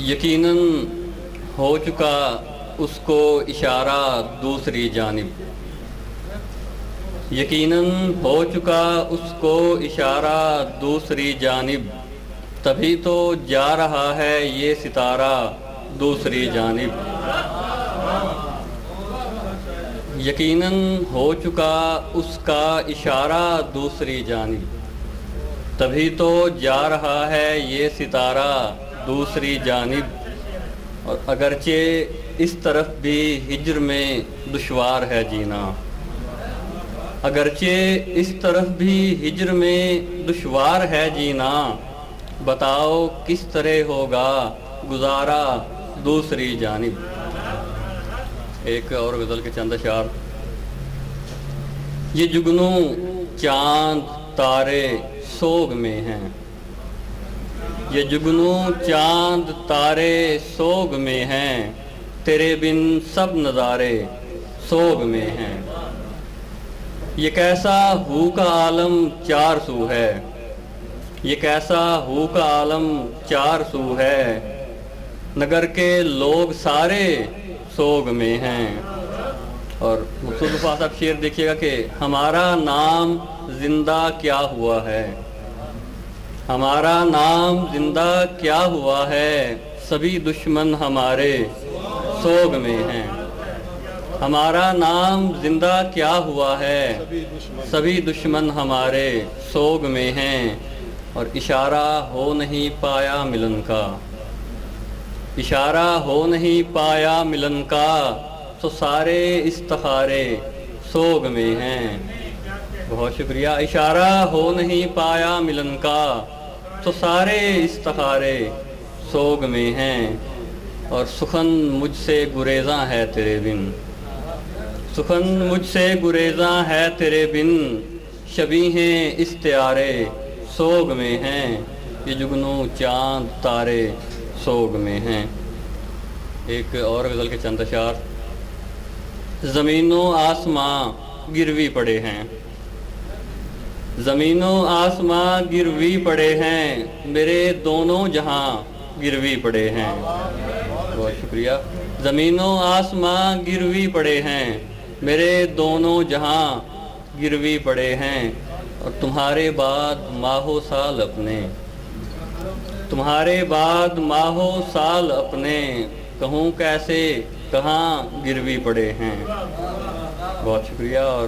یقیناً ہو چکا اس کو اشارہ دوسری جانب، یقیناً ہو چکا اس کو اشارہ دوسری جانب، تبھی تو جا رہا ہے یہ ستارہ دوسری جانب۔ یقیناً ہو چکا اس کا اشارہ دوسری جانب، تبھی تو جا رہا ہے یہ ستارہ دوسری جانب۔ اور اگرچہ اس طرف بھی ہجر میں دشوار ہے جینا، اگرچہ اس طرف بھی ہجر میں دشوار ہے جینا، بتاؤ کس طرح ہوگا گزارا دوسری جانب۔ ایک اور غزل کے چند اشعار۔ یہ جگنو چاند تارے سوگ میں ہیں، یہ جگنو چاند تارے سوگ میں ہیں، تیرے بن سب نظارے سوگ میں ہیں۔ یہ کیسا ہو کا عالم چار سو ہے، یہ کیسا ہو کا عالم چار سو ہے، نگر کے لوگ سارے سوگ میں ہیں۔ اور مقصود صاحب شعر دیکھیے گا کہ ہمارا نام زندہ کیا ہوا ہے، ہمارا نام زندہ کیا ہوا ہے، سبھی دشمن ہمارے سوگ میں ہیں۔ ہمارا نام زندہ کیا ہوا ہے، سبھی دشمن ہمارے سوگ میں ہیں۔ اور اشارہ ہو نہیں پایا ملن کا، اشارہ ہو نہیں پایا ملن کا، تو سارے استخارے سوگ میں ہیں۔ بہت شکریہ۔ اشارہ ہو نہیں پایا ملن کا، تو سارے استخارے سوگ میں ہیں۔ اور سخن مجھ سے گریزاں ہے تیرے بن، سخن مجھ سے گریزاں ہے تیرے بن، شبیہیں استعارے سوگ میں ہیں۔ یہ جگنو چاند تارے سوگ میں ہیں۔ ایک اور غزل کے چند اشعار۔ زمین و آسماں گروی پڑے ہیں، زمین و آسماں گروی پڑے ہیں، میرے دونوں جہاں گروی پڑے ہیں۔ بہت شکریہ۔ زمین و آسماں گروی پڑے ہیں، میرے دونوں جہاں گروی پڑے ہیں۔ اور تمہارے بعد ماہ و سال اپنے، تمہارے بعد ماہ و سال اپنے، کہوں کیسے کہاں گروی پڑے ہیں۔ بہت شکریہ۔ اور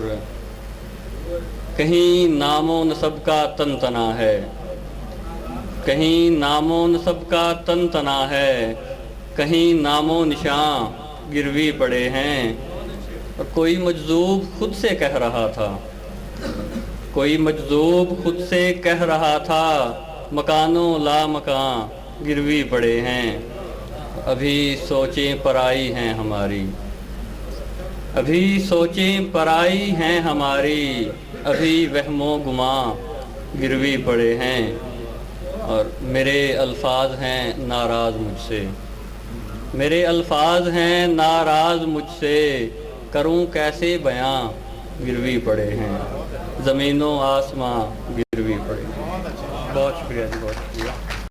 کہیں نام و نسب کا تن تنا ہے، کہیں نام و نسب کا تن تنا ہے، کہیں نام و نشان گروی پڑے ہیں۔ اور کوئی مجذوب خود سے کہہ رہا تھا، کوئی مجذوب خود سے کہہ رہا تھا، مکانوں لا مکان گروی پڑے ہیں۔ ابھی سوچیں پرائی ہیں ہماری، ابھی سوچیں پرائی ہیں ہماری، ابھی وہم و گماں گروی پڑے ہیں۔ اور میرے الفاظ ہیں ناراض مجھ سے، میرے الفاظ ہیں ناراض مجھ سے، کروں کیسے بیاں گروی پڑے ہیں، زمین و آسماں گروی پڑے ہیں۔ بہت شکریہ جی، بہت